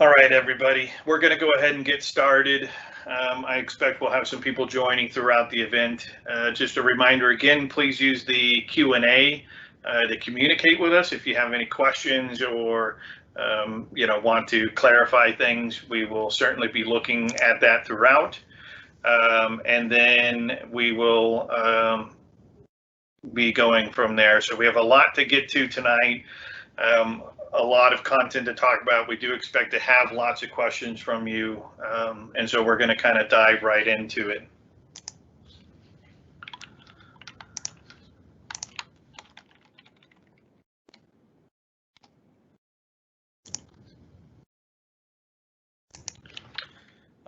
All right, everybody, we're going to go ahead and get started. I expect we'll have some people joining throughout the event. Just a reminder again, please use the Q&A to communicate with us. If you have any questions or want to clarify things, we will certainly be looking at that throughout. And then we will be going from there. So we have a lot to get to tonight. A lot of content to talk about. We do expect to have lots of questions from you, and so we're going to kind of dive right into it.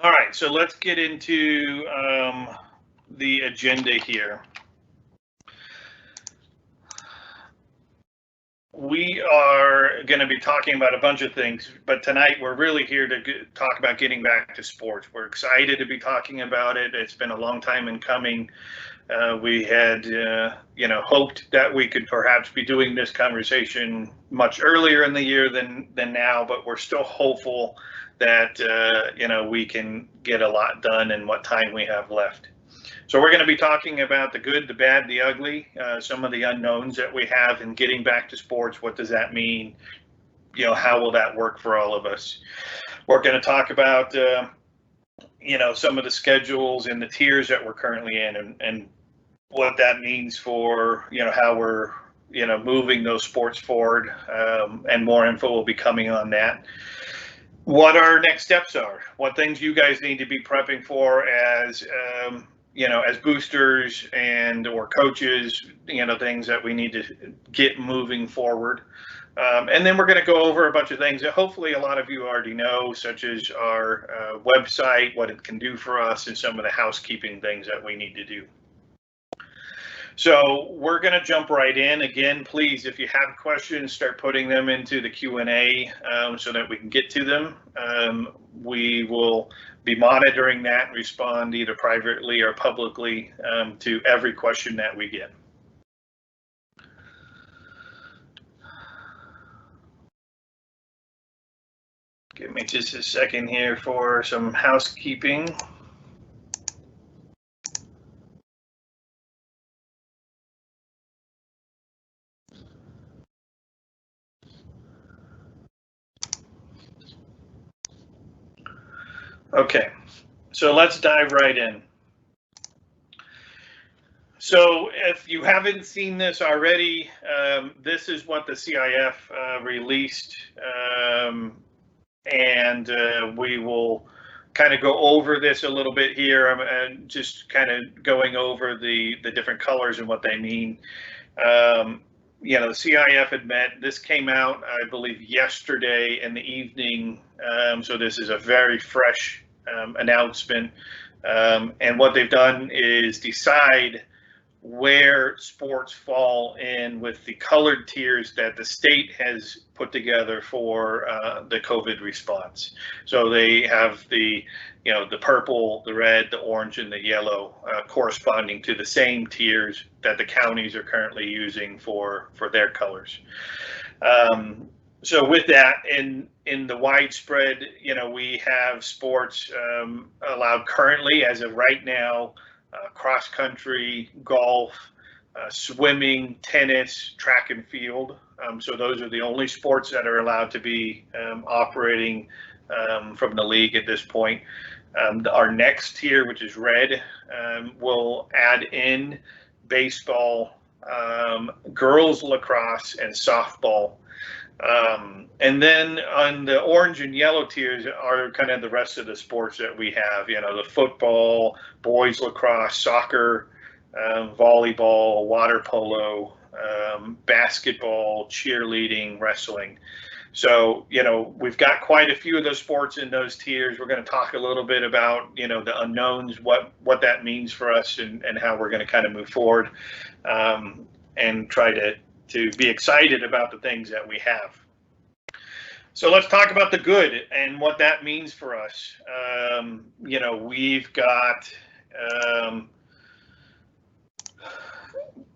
All right, so let's get into the agenda here. We are going to be talking about a bunch of things, but tonight we're really here to talk about getting back to sports. We're excited to be talking about it. It's been a long time in coming. We had, hoped that we could perhaps be doing this conversation much earlier in the year than now, but we're still hopeful that, we can get a lot done in what time we have left. So we're going to be talking about the good, the bad, the ugly, some of the unknowns that we have in getting back to sports. What does that mean? How will that work for all of us? We're going to talk about, some of the schedules and the tiers that we're currently in and what that means for, how we're, moving those sports forward, and more info will be coming on that. What our next steps are, what things you guys need to be prepping for as, as boosters and or coaches, things that we need to get moving forward. And then we're going to go over a bunch of things that hopefully a lot of you already know, such as our website, what it can do for us, and some of the housekeeping things that we need to do. So we're going to jump right in. Again, please, if you have questions, start putting them into the Q&A so that we can get to them. We will be monitoring that and respond either privately or publicly to every question that we get. Give me just a second here for some housekeeping. Okay, so let's dive right in. So if you haven't seen this already, this is what the CIF released, and we will kind of go over this a little bit here. I'm just kind of going over the different colors and what they mean. The CIF had met. This came out, I believe, yesterday in the evening, so this is a very fresh announcement. And what they've done is decide where sports fall in with the colored tiers that the state has put together for the COVID response. So they have the purple, the red, the orange, and the yellow corresponding to the same tiers that the counties are currently using for their colors. So with that, in the widespread, we have sports allowed currently as of right now, cross country, golf, swimming, tennis, track and field. So those are the only sports that are allowed to be operating from the league at this point. Our next tier, which is red, will add in baseball, girls lacrosse, and softball. And then on the orange and yellow tiers are kind of the rest of the sports that we have, the football, boys lacrosse, soccer, volleyball, water polo, basketball, cheerleading, wrestling. So, we've got quite a few of those sports in those tiers. We're going to talk a little bit about, the unknowns, what that means for us and how we're going to kind of move forward and try to be excited about the things that we have. So let's talk about the good and what that means for us. We've got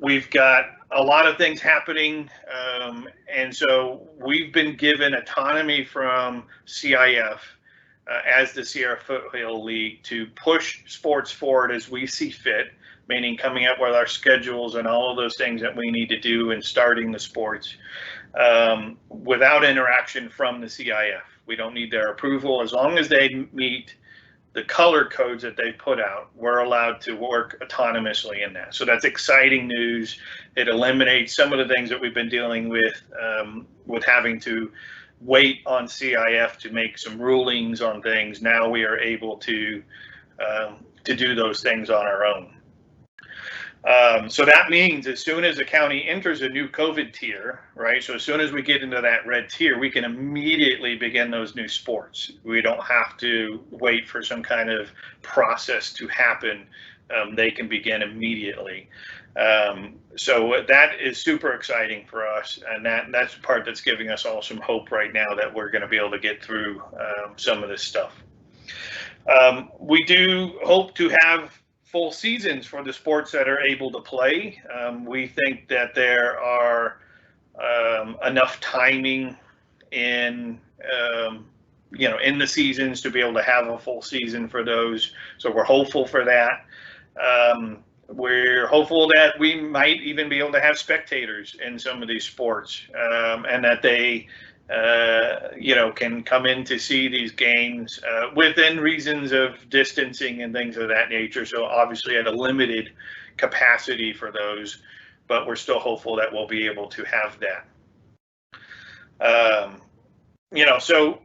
we've got a lot of things happening, and so we've been given autonomy from CIF as the Sierra Foothill League to push sports forward as we see fit, meaning coming up with our schedules and all of those things that we need to do in starting the sports without interaction from the CIF. We don't need their approval. As long as they meet the color codes that they put out, we're allowed to work autonomously in that. So that's exciting news. It eliminates some of the things that we've been dealing with having to wait on CIF to make some rulings on things. Now we are able to do those things on our own. So that means as soon as the county enters a new COVID tier, right? So as soon as we get into that red tier, we can immediately begin those new sports. We don't have to wait for some kind of process to happen. They can begin immediately. So that is super exciting for us, and that's the part that's giving us all some hope right now that we're going to be able to get through some of this stuff. We do hope to have full seasons for the sports that are able to play. We think that there are enough timing in in the seasons to be able to have a full season for those. So we're hopeful for that. We're hopeful that we might even be able to have spectators in some of these sports, and that they can come in to see these games within reasons of distancing and things of that nature. So obviously at a limited capacity for those, but we're still hopeful that we'll be able to have that. So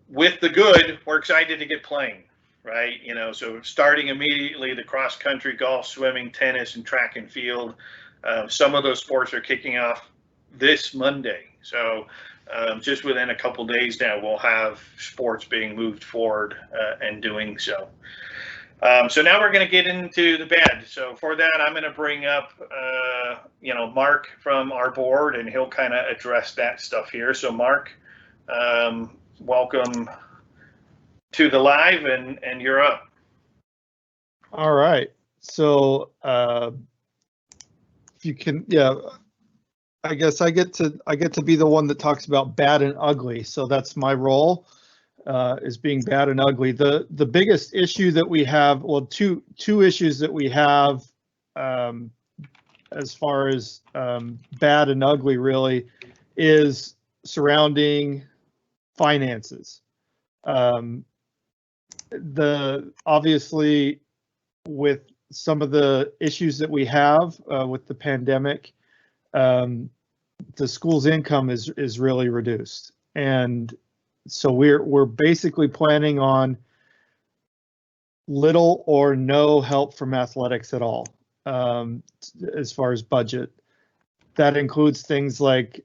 with the good, we're excited to get playing, right? So starting immediately, the cross country, golf, swimming, tennis, and track and field. Some of those sports are kicking off this Monday. So just within a couple days now, we'll have sports being moved forward and doing so. So now we're going to get into the bed. So for that, I'm going to bring up, Mark from our board, and he'll kind of address that stuff here. So Mark, welcome to the live, and you're up. All right. So if you can, I guess I get to be the one that talks about bad and ugly. So that's my role, is being bad and ugly. The biggest issue that we have, well, two issues that we have as far as bad and ugly really is surrounding finances. Obviously with some of the issues that we have with the pandemic, the school's income is really reduced, and so we're basically planning on little or no help from athletics at all as far as budget. That includes things like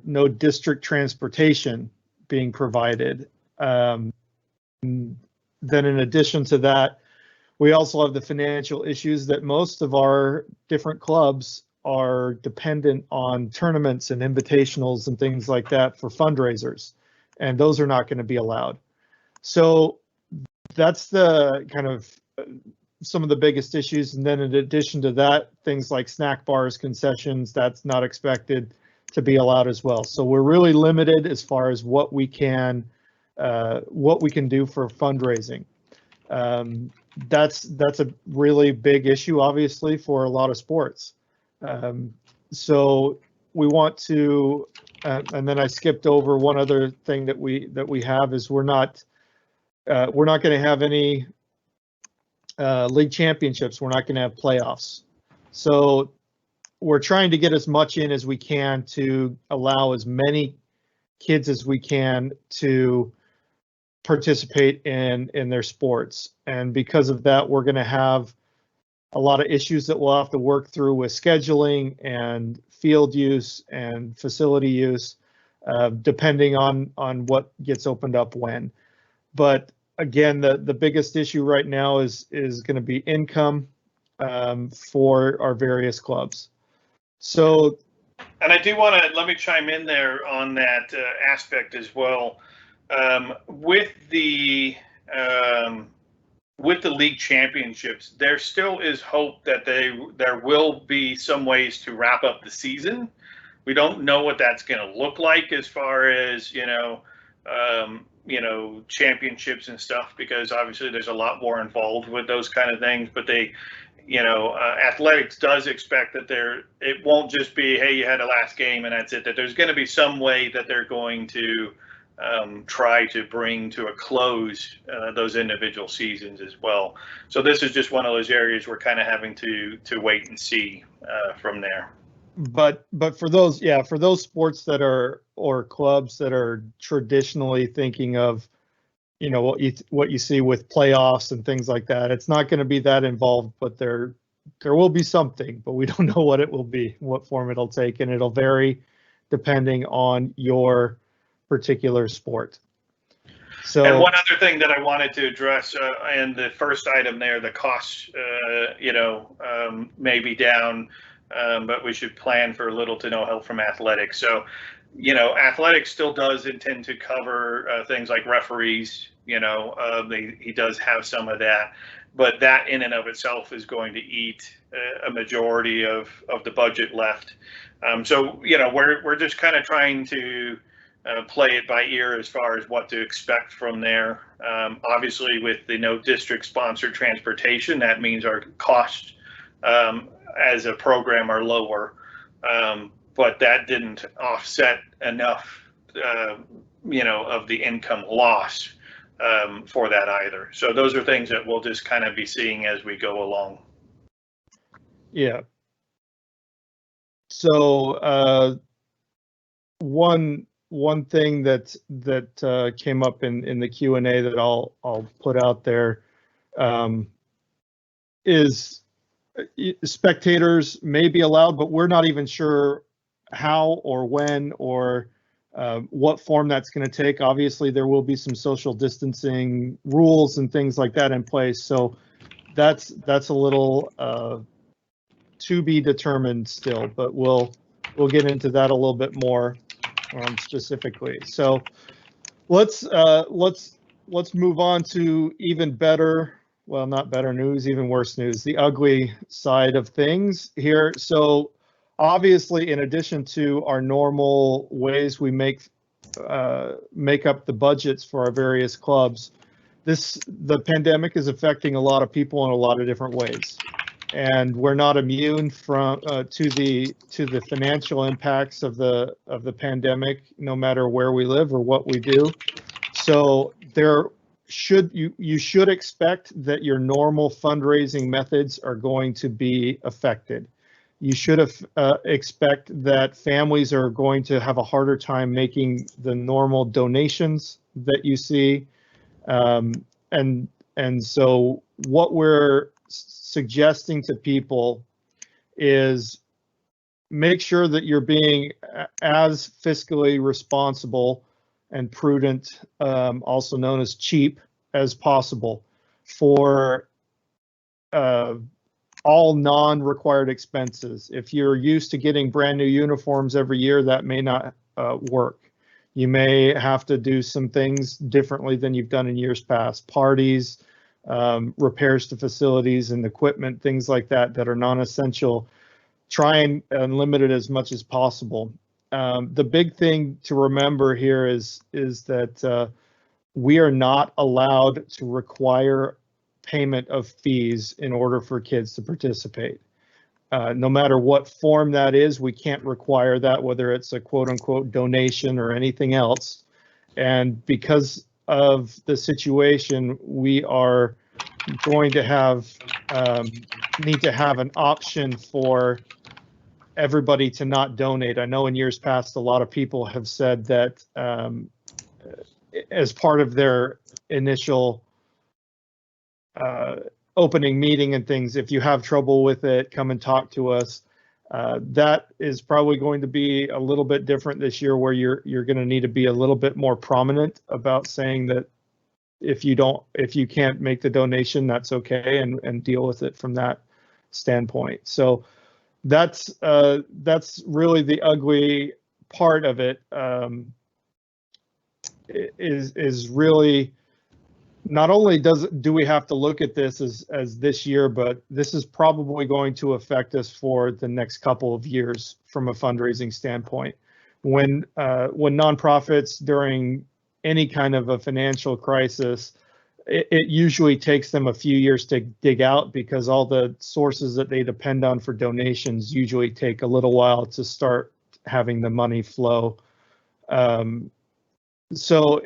no district transportation being provided. Then in addition to that, we also have the financial issues that most of our different clubs are dependent on tournaments and invitationals and things like that for fundraisers, and those are not going to be allowed. So that's the kind of some of the biggest issues. And then in addition to that, things like snack bars, concessions, that's not expected to be allowed as well. So we're really limited as far as what we can do for fundraising. That's a really big issue, obviously, for a lot of sports. So we want to, and then I skipped over one other thing that we have is we're not going to have any league championships. We're not going to have playoffs. So we're trying to get as much in as we can to allow as many kids as we can to participate in their sports. And because of that, we're going to have a lot of issues that we'll have to work through with scheduling and field use and facility use, depending on what gets opened up when. But again, the biggest issue right now is going to be income for our various clubs. So, and I do want to let me chime in there on that aspect as well. With the with the league championships, there still is hope that there will be some ways to wrap up the season. We don't know what that's going to look like as far as championships and stuff, because obviously there's a lot more involved with those kind of things. But athletics does expect that it won't just be, hey, you had a last game and that's it. That there's going to be some way that they're going to try to bring to a close those individual seasons as well. So this is just one of those areas we're kind of having to wait and see from there. But for those sports that are, or clubs that are traditionally thinking of, what you see with playoffs and things like that, it's not going to be that involved, but there will be something, but we don't know what it will be, what form it'll take, and it'll vary depending on your particular sport. So, and one other thing that I wanted to address, and the first item there, the costs, may be down, but we should plan for little to no help from athletics. So, athletics still does intend to cover things like referees. He does have some of that, but that in and of itself is going to eat a majority of the budget left. So, we're just kind of trying to play it by ear as far as what to expect from there. Obviously, with the no district sponsored transportation, that means our costs as a program are lower. But that didn't offset enough, of the income loss for that either. So those are things that we'll just kind of be seeing as we go along. Yeah. So one thing that came up in the Q&A that I'll put out there is spectators may be allowed, but we're not even sure how or when or what form that's going to take. Obviously, there will be some social distancing rules and things like that in place. So that's a little to be determined still, but we'll get into that a little bit more specifically. So let's move on to even better. Well, not better news, even worse news, the ugly side of things here. So obviously, in addition to our normal ways we make up the budgets for our various clubs, the pandemic is affecting a lot of people in a lot of different ways, and we're not immune from to the financial impacts of the pandemic, no matter where we live or what we do. So you should expect that your normal fundraising methods are going to be affected. You should expect that families are going to have a harder time making the normal donations that you see. And so what we're suggesting to people is make sure that you're being as fiscally responsible and prudent, also known as cheap, as possible for all non-required expenses. If you're used to getting brand new uniforms every year, that may not work. You may have to do some things differently than you've done in years past. Parties, repairs to facilities and equipment, things like that are non-essential. Try and limit it as much as possible. The big thing to remember here is that we are not allowed to require payment of fees in order for kids to participate. No matter what form that is, we can't require that, whether it's a quote unquote donation or anything else. And because of the situation, we are going to need to have an option for everybody to not donate. I know in years past, a lot of people have said that as part of their initial opening meeting and things, if you have trouble with it, come and talk to us. That is probably going to be a little bit different this year, where you're going to need to be a little bit more prominent about saying that if you can't make the donation, that's okay, and deal with it from that standpoint. So that's really the ugly part of it, is really not only do we have to look at this as this year, but this is probably going to affect us for the next couple of years from a fundraising standpoint. When nonprofits during any kind of a financial crisis, it usually takes them a few years to dig out, because all the sources that they depend on for donations usually take a little while to start having the money flow. So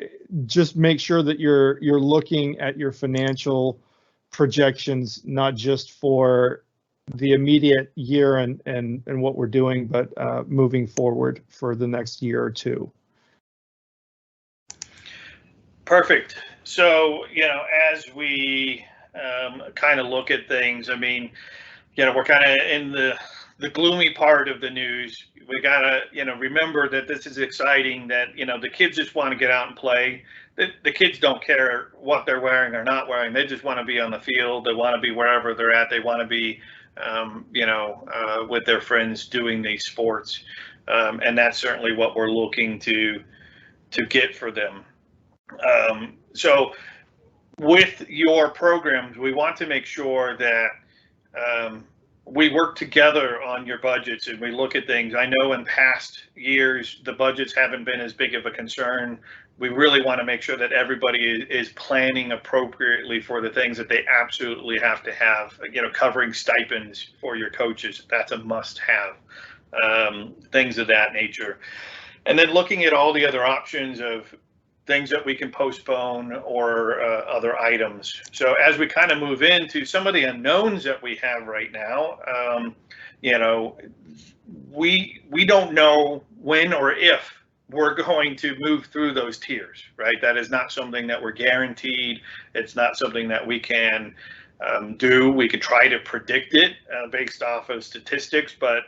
just make sure that you're looking at your financial projections, not just for the immediate year and what we're doing, but moving forward for the next year or two. Perfect. So, as we kind of look at things, I mean, we're kind of in the gloomy part of the news. We gotta, remember that this is exciting, that, the kids just want to get out and play. The kids don't care what they're wearing or not wearing. They just want to be on the field. They want to be wherever they're at. They want to be, with their friends doing these sports. And that's certainly what we're looking to get for them. So with your programs, we want to make sure that we work together on your budgets and we look at things. I know in past years, the budgets haven't been as big of a concern. We really want to make sure that everybody is planning appropriately for the things that they absolutely have to have, covering stipends for your coaches. That's a must have, things of that nature. And then looking at all the other options of things that we can postpone or other items. So as we kind of move into some of the unknowns that we have right now, we don't know when or if we're going to move through those tiers, right? That is not something that we're guaranteed. It's not something that we can do. We could try to predict it based off of statistics, but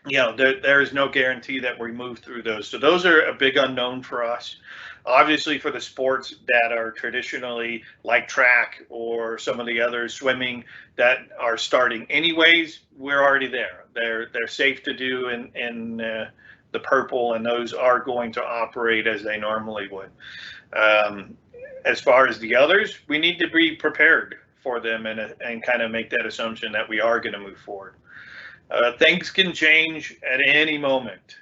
there is no guarantee that we move through those. So those are a big unknown for us. Obviously, for the sports that are traditionally like track or some of the others, swimming, that are starting anyways, we're already there. They're safe to do in the purple, and those are going to operate as they normally would. As far as the others, we need to be prepared for them and kind of make that assumption that we are going to move forward. Things can change at any moment.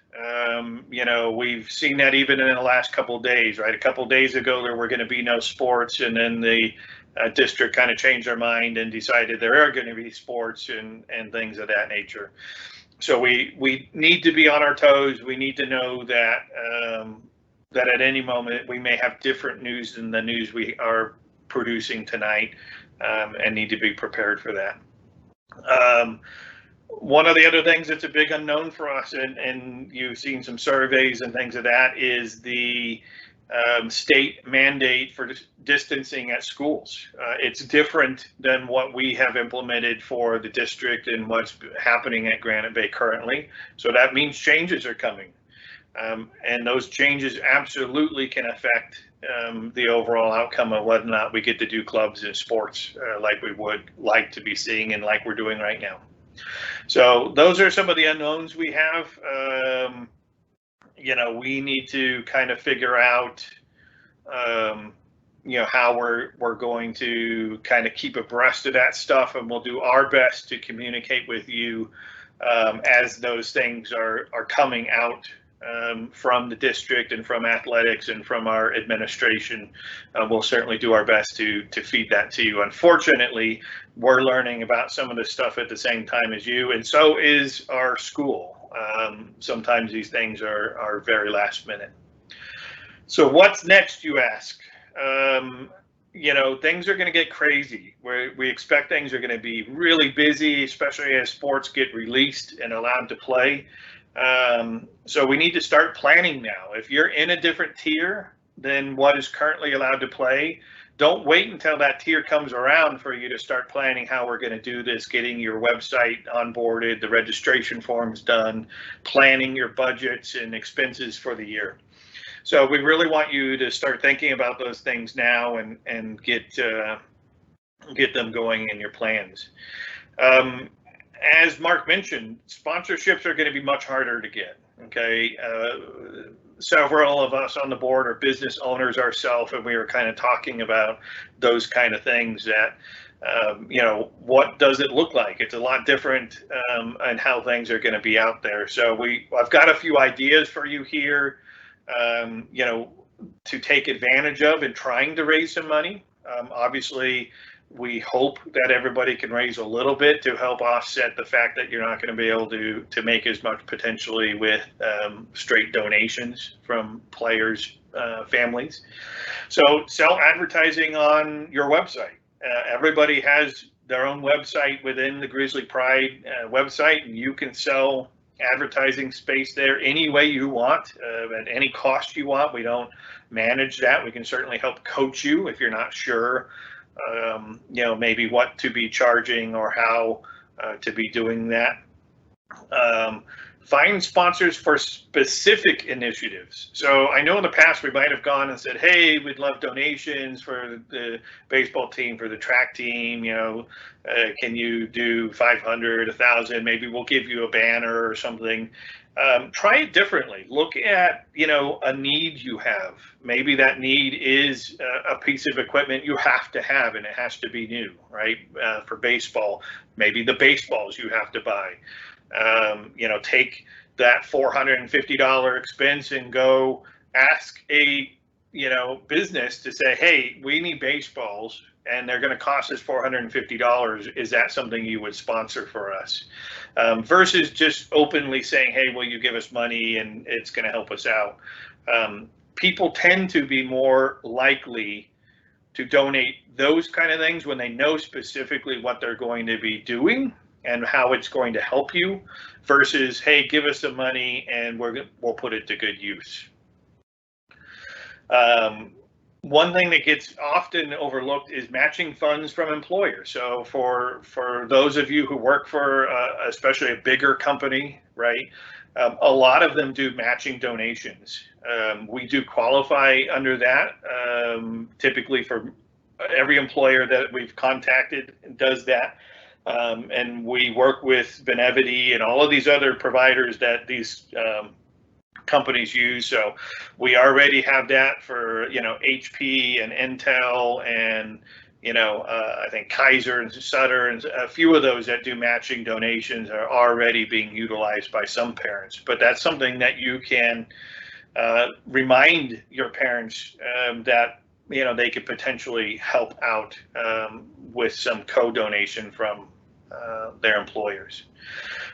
We've seen that even in the last couple of days, right? A couple of days ago, there were going to be no sports, and then the district kind of changed their mind and decided there are going to be sports and things of that nature. So we need to be on our toes. We need to know that that at any moment we may have different news than the news we are producing tonight, and need to be prepared for that. One of the other things that's a big unknown for us, and you've seen some surveys and things of that, is the state mandate for distancing at schools. It's different than what we have implemented for the district and what's happening at Granite Bay currently. So that means changes are coming. And those changes absolutely can affect the overall outcome of whether or not we get to do clubs and sports like we would like to be seeing and like we're doing right now. So those are some of the unknowns we have. We need to kind of figure out, how we're going to kind of keep abreast of that stuff, and we'll do our best to communicate with you as those things are coming out from the district and from athletics and from our administration. We'll certainly do our best to feed that to you. Unfortunately, we're learning about some of this stuff at the same time as you, and so is our school. Sometimes these things are very last minute. So what's next, you ask? Things are going to get crazy. We expect things are going to be really busy, especially as sports get released and allowed to play. So we need to start planning now. If you're in a different tier than what is currently allowed to play, don't wait until that tier comes around for you to start planning how we're going to do this, getting your website onboarded, the registration forms done, planning your budgets and expenses for the year. So we really want you to start thinking about those things now and get them going in your plans. As Mark mentioned, sponsorships are going to be much harder to get. Okay, several of us on the board are business owners ourselves, and we were kind of talking about those kind of things that, what does it look like? It's a lot different, and how things are going to be out there. So I've got a few ideas for you here, to take advantage of in trying to raise some money. Obviously, we hope that everybody can raise a little bit to help offset the fact that you're not going to be able to make as much potentially with straight donations from players' families. So sell advertising on your website. Everybody has their own website within the Grizzly Pride website, and you can sell advertising space there any way you want, at any cost you want. We don't manage that. We can certainly help coach you if you're not sure, maybe what to be charging or how to be doing that. Find sponsors for specific initiatives. So I know in the past we might have gone and said, hey, we'd love donations for the baseball team, for the track team, can you do 500, 1,000, maybe we'll give you a banner or something. Try it differently. Look at, a need you have. Maybe that need is a piece of equipment you have to have, and it has to be new, right? For baseball, maybe the baseballs you have to buy. Take that $450 expense and go ask a, business to say, hey, we need baseballs and they're going to cost us $450. Is that something you would sponsor for us? Versus just openly saying, hey, will you give us money and it's going to help us out? People tend to be more likely to donate those kind of things when they know specifically what they're going to be doing and how it's going to help you, versus, hey, give us some money and we'll put it to good use. One thing that gets often overlooked is matching funds from employers. So for those of you who work for especially a bigger company, right, a lot of them do matching donations. We do qualify under that. Typically for every employer that we've contacted does that. And we work with Benevity and all of these other providers that these companies use. So we already have that for, HP and Intel and, I think Kaiser and Sutter and a few of those that do matching donations are already being utilized by some parents. But that's something that you can remind your parents that, they could potentially help out with some co-donation from their employers.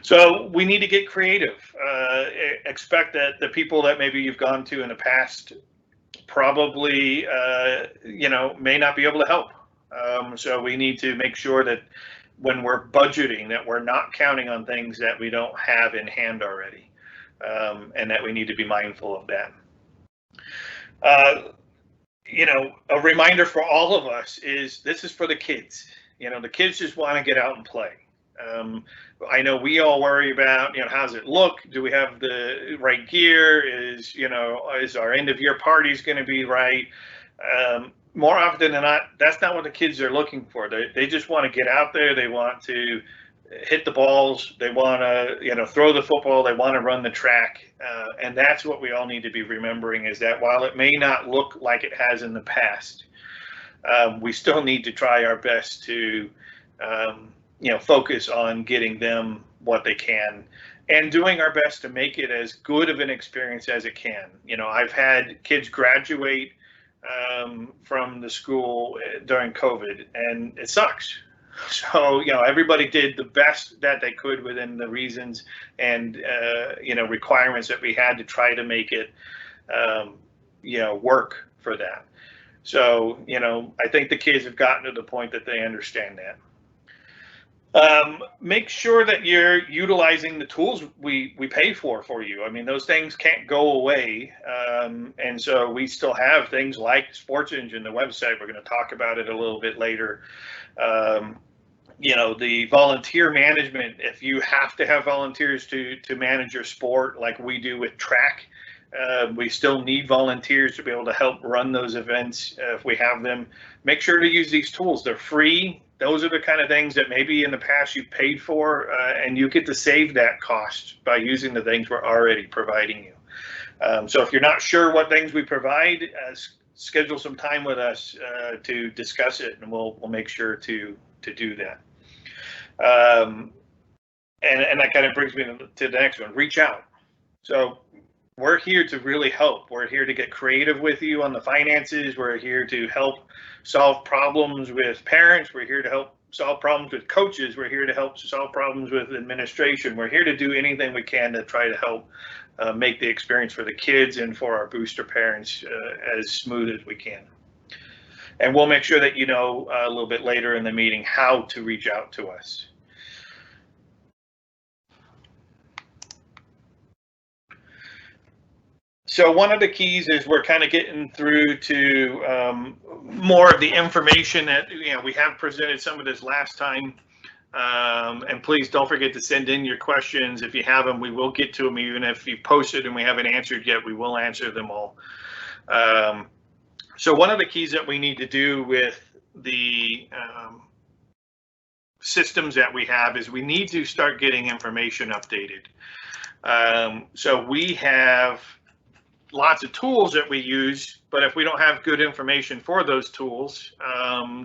So we need to get creative. Expect that the people that maybe you've gone to in the past probably, may not be able to help. So we need to make sure that when we're budgeting, that we're not counting on things that we don't have in hand already, and that we need to be mindful of that. A reminder for all of us is this is for the kids. The kids just want to get out and play. I know we all worry about, how does it look? Do we have the right gear? Is our end of year parties going to be right? More often than not, that's not what the kids are looking for. They just want to get out there. They want to hit the balls. They want to, throw the football. They want to run the track. And that's what we all need to be remembering, is that while it may not look like it has in the past, we still need to try our best to, focus on getting them what they can and doing our best to make it as good of an experience as it can. I've had kids graduate from the school during COVID, and it sucks. So, everybody did the best that they could within the reasons and, requirements that we had to try to make it, work for that. So, I think the kids have gotten to the point that they understand that. Make sure that you're utilizing the tools we pay for you. I mean, those things can't go away. And so we still have things like Sports Engine, the website. We're going to talk about it a little bit later. The volunteer management, if you have to have volunteers to manage your sport like we do with track, we still need volunteers to be able to help run those events if we have them. Make sure to use these tools. They're free. Those are the kind of things that maybe in the past you paid for, and you get to save that cost by using the things we're already providing you. So if you're not sure what things we provide, schedule some time with us to discuss it, and we'll make sure to do that. And that kind of brings me to the next one. Reach out. So we're here to really help. We're here to get creative with you on the finances. We're here to help solve problems with parents. We're here to help solve problems with coaches. We're here to help solve problems with administration. We're here to do anything we can to try to help make the experience for the kids and for our booster parents as smooth as we can. And we'll make sure that you know a little bit later in the meeting how to reach out to us. So one of the keys is we're kind of getting through to more of the information that we have presented some of this last time. And please don't forget to send in your questions. If you have them, we will get to them. Even if you posted and we haven't answered yet, we will answer them all. So one of the keys that we need to do with the systems that we have is we need to start getting information updated. So we have lots of tools that we use, but if we don't have good information for those tools,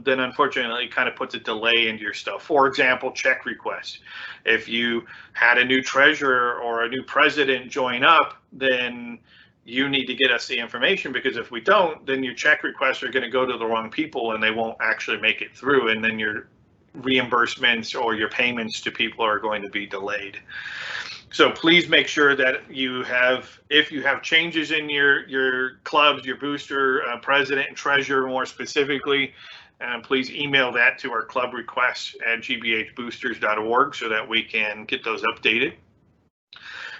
then unfortunately it kind of puts a delay into your stuff. For example, check requests. If you had a new treasurer or a new president join up, then you need to get us the information, because if we don't, then your check requests are going to go to the wrong people and they won't actually make it through, and then your reimbursements or your payments to people are going to be delayed. So please make sure that you have, if you have changes in your clubs, your booster president and treasurer more specifically, please email that to our club requests at gbhboosters.org so that we can get those updated.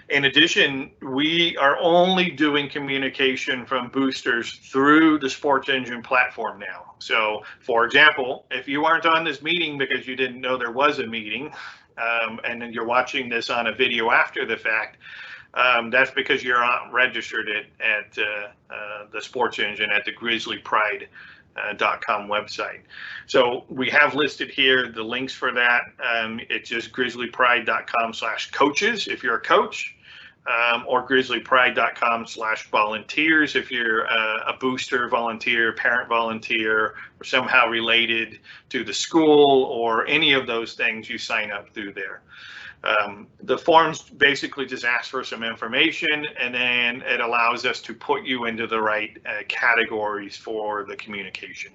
In addition, we are only doing communication from boosters through the Sports Engine platform now. So, for example, if you aren't on this meeting because you didn't know there was a meeting, and then you're watching this on a video after the fact, that's because you're not registered at the Sports Engine at the grizzlypride.com website. So we have listed here the links for that. It's just grizzlypride.com/coaches if you're a coach, or grizzlypride.com/volunteers if you're a booster volunteer, parent volunteer, or somehow related to the school or any of those things. You sign up through there. The forms basically just ask for some information, and then it allows us to put you into the right categories for the communication.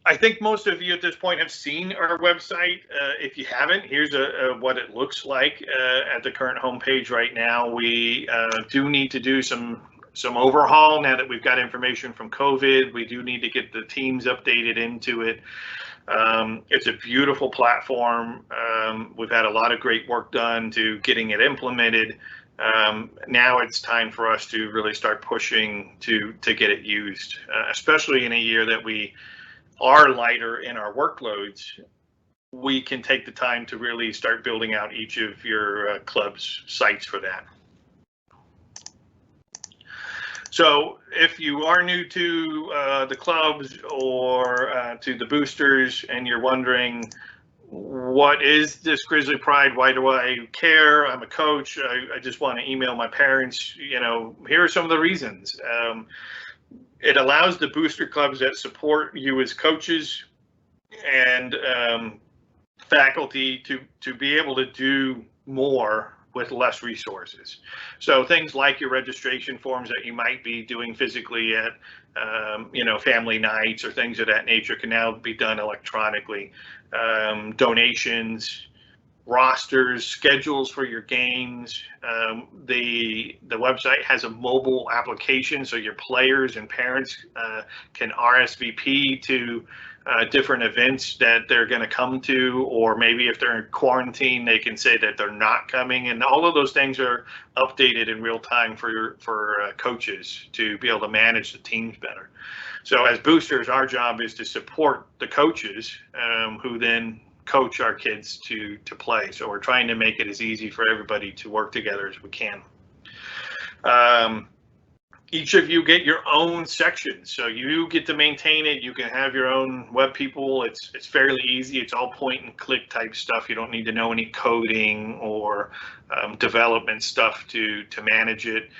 I think most of you at this point have seen our website. If you haven't, here's what it looks like at the current homepage right now. We do need to do some overhaul now that we've got information from COVID. We do need to get the teams updated into it. It's a beautiful platform. We've had a lot of great work done to getting it implemented. Now it's time for us to really start pushing to get it used, especially in a year that we are lighter in our workloads. We can take the time to really start building out each of your club's sites for that. So if you are new to the clubs or to the boosters and you're wondering, what is this Grizzly Pride? Why do I care? I'm a coach. I just want to email my parents. Here are some of the reasons. It allows the booster clubs that support you as coaches and faculty to be able to do more with less resources. So things like your registration forms that you might be doing physically at family nights or things of that nature can now be done electronically. Donations, rosters, schedules for your games. The website has a mobile application, so your players and parents can RSVP to different events that they're going to come to, or maybe if they're in quarantine, they can say that they're not coming, and all of those things are updated in real time for coaches to be able to manage the teams better. So as boosters, our job is to support the coaches who then coach our kids to play. So we're trying to make it as easy for everybody to work together as we can. each of you get your own section, so you get to maintain it. You can have your own web people. It's fairly easy. It's all point and click type stuff. You don't need to know any coding or development stuff to manage it.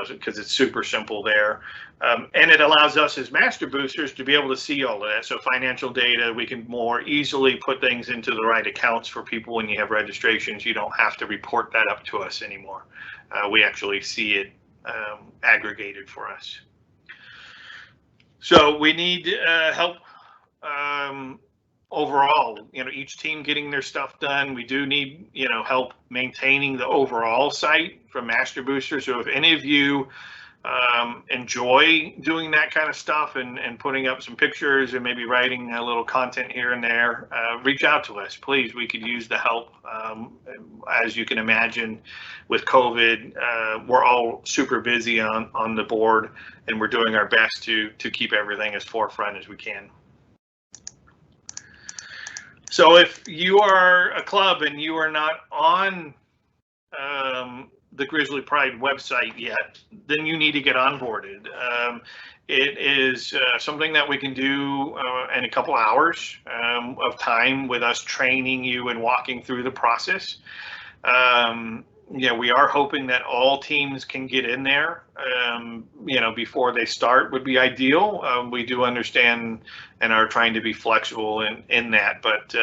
Because it's super simple there. And it allows us as master boosters to be able to see all of that. So financial data, we can more easily put things into the right accounts for people when you have registrations. You don't have to report that up to us anymore. We actually see it aggregated for us. So we need help overall, each team getting their stuff done. We do need, help maintaining the overall site from master boosters. So if any of you enjoy doing that kind of stuff and putting up some pictures and maybe writing a little content here and there, reach out to us, please. We could use the help. As you can imagine, with COVID, we're all super busy on the board, and we're doing our best to keep everything as forefront as we can. So if you are a club and you are not on the Grizzly Pride website yet, then you need to get onboarded. It is something that we can do in a couple hours of time with us training you and walking through the process. We are hoping that all teams can get in there, before they start would be ideal. We do understand and are trying to be flexible in that, but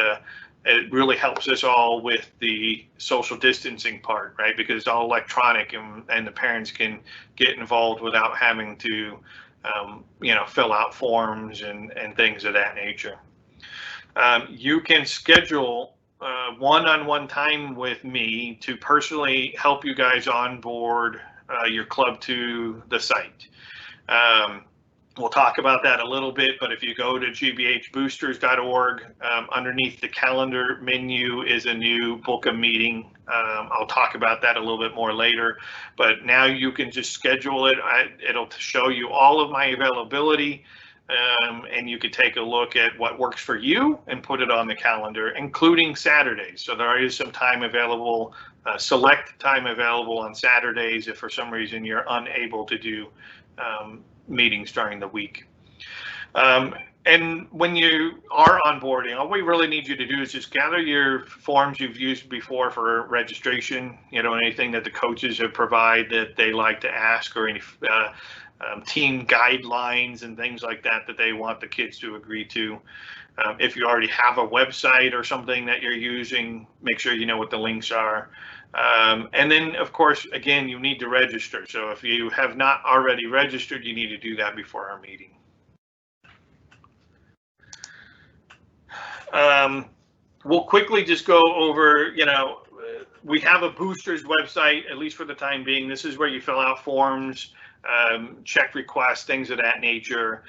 it really helps us all with the social distancing part, right? Because it's all electronic and the parents can get involved without having to, fill out forms and things of that nature. You can schedule one-on-one time with me to personally help you guys onboard your club to the site. We'll talk about that a little bit, but if you go to gbhboosters.org, underneath the calendar menu is a new book a meeting. I'll talk about that a little bit more later, but now you can just schedule it. It'll show you all of my availability, and you can take a look at what works for you and put it on the calendar, including Saturdays. So there is some time available, select time available on Saturdays if for some reason you're unable to do meetings during the week. And when you are onboarding, all we really need you to do is just gather your forms you've used before for registration, anything that the coaches have provided that they like to ask, or any team guidelines and things like that they want the kids to agree to. If you already have a website or something that you're using, make sure you know what the links are. And then, of course, again, you need to register. So if you have not already registered, you need to do that before our meeting. We'll quickly just go over, we have a boosters website, at least for the time being. This is where you fill out forms, check requests, things of that nature.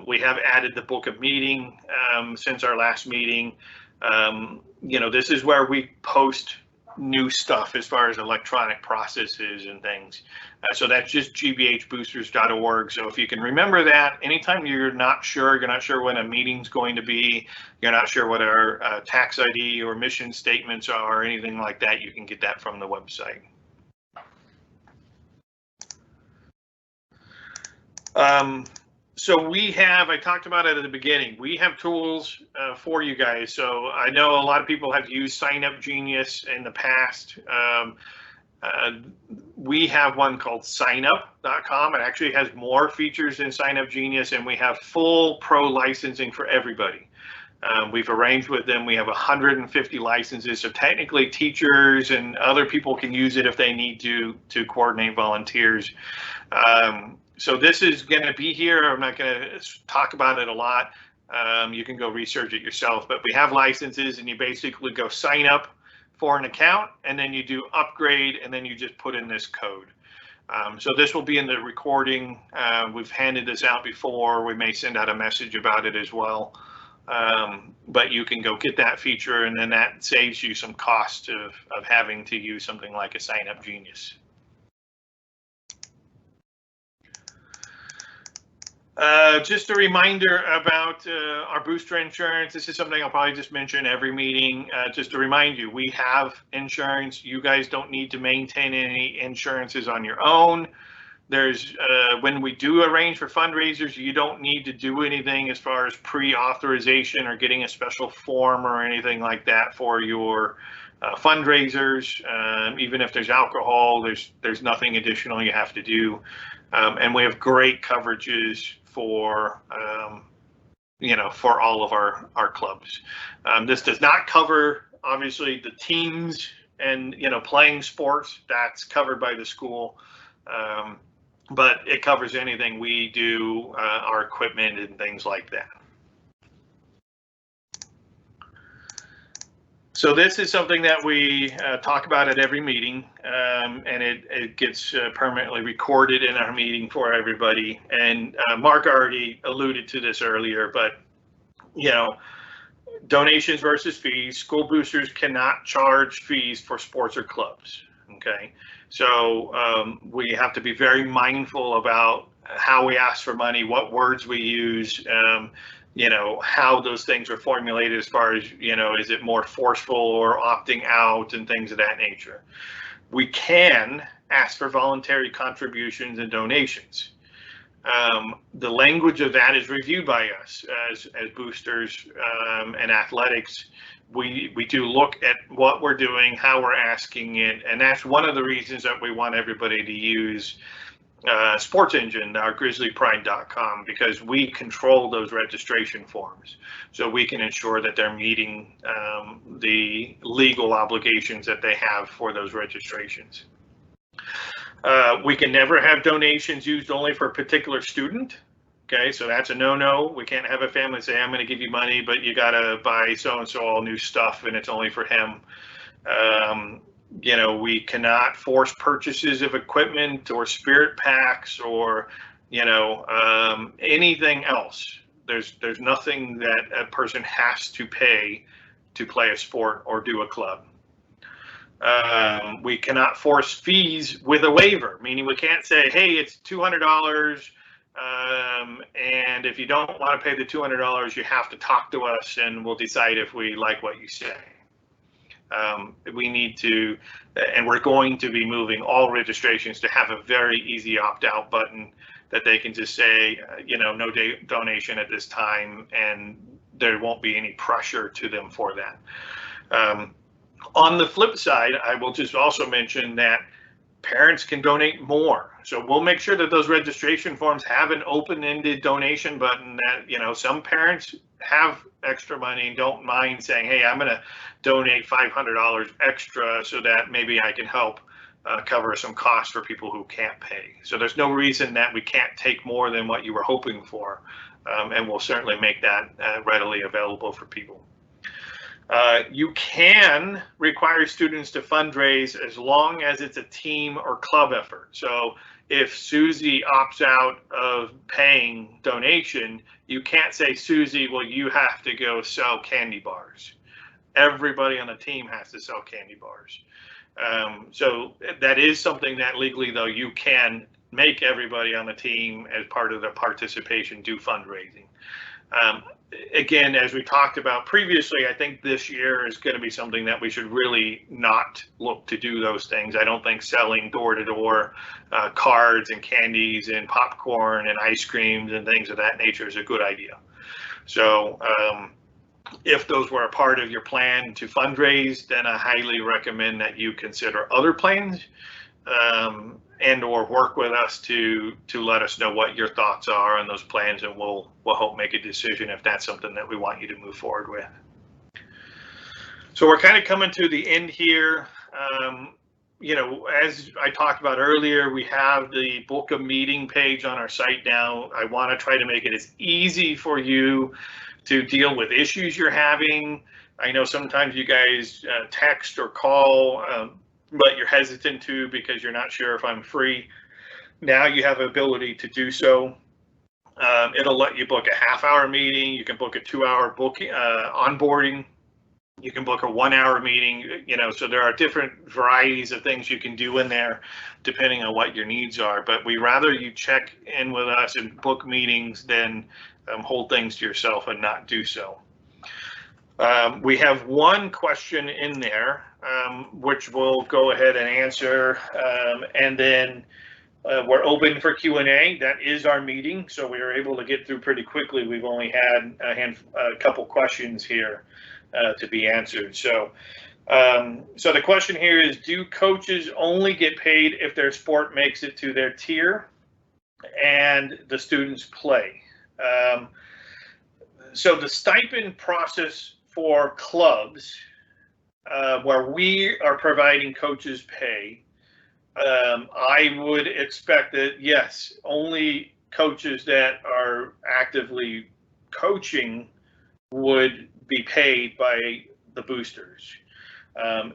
We have added the book a meeting since our last meeting. This is where we post new stuff as far as electronic processes and things. So that's just gbhboosters.org. So if you can remember that, anytime you're not sure when a meeting's going to be, you're not sure what our tax ID or mission statements are or anything like that, you can get that from the website. So we have, I talked about it at the beginning, we have tools for you guys. So I know a lot of people have used Sign Up Genius in the past. We have one called signup.com. It actually has more features than Sign Up Genius, and we have full pro licensing for everybody. We've arranged with them. We have 150 licenses, so technically teachers and other people can use it if they need to coordinate volunteers. So this is going to be here. I'm not going to talk about it a lot. You can go research it yourself, but we have licenses, and you basically go sign up for an account, and then you do upgrade, and then you just put in this code. So this will be in the recording. We've handed this out before. We may send out a message about it as well. But you can go get that feature, and then that saves you some cost of having to use something like a Sign Up Genius. Just a reminder about our booster insurance. This is something I'll probably just mention every meeting. Just to remind you, we have insurance. You guys don't need to maintain any insurances on your own. There's when we do arrange for fundraisers, you don't need to do anything as far as pre-authorization or getting a special form or anything like that for your fundraisers. Even if there's alcohol, there's nothing additional you have to do. And we have great coverages for for all of our clubs. This does not cover obviously the teams and playing sports. That's covered by the school, but it covers anything we do, our equipment and things like that. So this is something that we talk about at every meeting, and it gets permanently recorded in our meeting for everybody. And Mark already alluded to this earlier, but donations versus fees. School boosters cannot charge fees for sports or clubs. Okay, so we have to be very mindful about how we ask for money, what words we use. How those things are formulated as far as, is it more forceful or opting out and things of that nature. We can ask for voluntary contributions and donations. The language of that is reviewed by us as boosters and athletics. We do look at what we're doing, how we're asking it, and that's one of the reasons that we want everybody to use Sports Engine, our grizzlypride.com, because we control those registration forms, so we can ensure that they're meeting the legal obligations that they have for those registrations. We can never have donations used only for a particular student. Okay, so that's a no-no. We can't have a family say, I'm going to give you money, but you got to buy so-and-so all new stuff and it's only for him. We cannot force purchases of equipment or spirit packs or, anything else. There's nothing that a person has to pay to play a sport or do a club. We cannot force fees with a waiver, meaning we can't say, hey, it's $200. And if you don't want to pay the $200, you have to talk to us and we'll decide if we like what you say. We need to, and we're going to be moving all registrations to have a very easy opt-out button that they can just say, no donation at this time, and there won't be any pressure to them for that. On the flip side, I will just also mention that parents can donate more. So we'll make sure that those registration forms have an open-ended donation button that, some parents have extra money and don't mind saying, hey, I'm going to donate $500 extra so that maybe I can help cover some costs for people who can't pay. So there's no reason that we can't take more than what you were hoping for. And we'll certainly make that readily available for people. You can require students to fundraise as long as it's a team or club effort. So if Susie opts out of paying donation, you can't say, Susie, well, you have to go sell candy bars. Everybody on the team has to sell candy bars. So that is something that legally, though, you can make everybody on the team as part of the participation do fundraising. Again, as we talked about previously, I think this year is going to be something that we should really not look to do those things. I don't think selling door-to-door cards and candies and popcorn and ice creams and things of that nature is a good idea. So if those were a part of your plan to fundraise, then I highly recommend that you consider other plans and or work with us to let us know what your thoughts are on those plans, and we'll help make a decision if that's something that we want you to move forward with. So we're kind of coming to the end here. As I talked about earlier, we have the book a meeting page on our site now. I want to try to make it as easy for you to deal with issues you're having. I know sometimes you guys text or call, but you're hesitant to because you're not sure if I'm free. Now you have the ability to do so. It'll let you book a half-hour meeting. You can book a 2-hour onboarding. You can book a 1-hour meeting, so there are different varieties of things you can do in there depending on what your needs are. But we rather you check in with us and book meetings than hold things to yourself and not do so. We have one question in there, which we'll go ahead and answer, and then we're open for Q&A. That is our meeting, so we were able to get through pretty quickly. We've only had a couple questions here to be answered. So the question here is, do coaches only get paid if their sport makes it to their tier and the students play? So the stipend process for clubs, where we are providing coaches pay, I would expect that, yes, only coaches that are actively coaching would be paid by the boosters.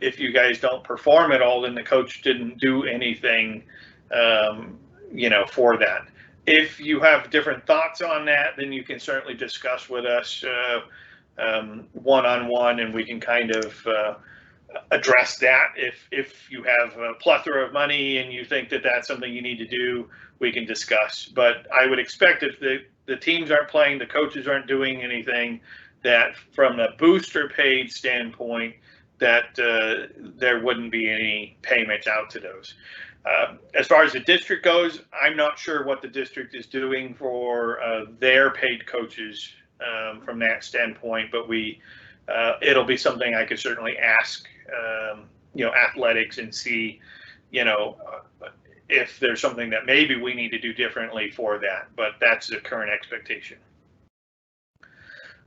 If you guys don't perform at all, then the coach didn't do anything, for that. If you have different thoughts on that, then you can certainly discuss with us one-on-one, and we can kind of address that. If you have a plethora of money and you think that that's something you need to do, we can discuss. But I would expect if the teams aren't playing, the coaches aren't doing anything, that from a booster paid standpoint, that there wouldn't be any payments out to those. As far as the district goes, I'm not sure what the district is doing for their paid coaches from that standpoint, but it'll be something I could certainly ask, athletics, and see, if there's something that maybe we need to do differently for that, but that's the current expectation.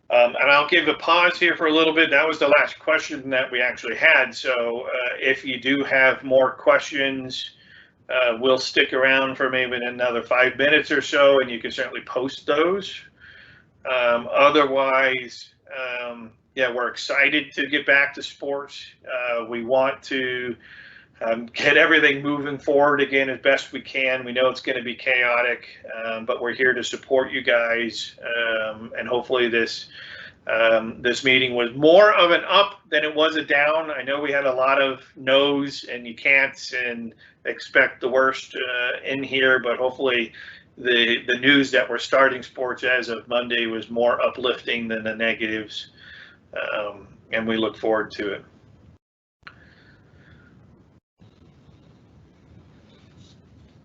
And I'll give a pause here for a little bit. That was the last question that we actually had. So if you do have more questions, we'll stick around for maybe another 5 minutes or so, and you can certainly post those. Otherwise, we're excited to get back to sports. We want to get everything moving forward again as best we can. We know it's going to be chaotic, but we're here to support you guys, and hopefully this meeting was more of an up than it was a down. I know we had a lot of no's and you can'ts and expect the worst in here, but hopefully the news that we're starting sports as of Monday was more uplifting than the negatives, and we look forward to it.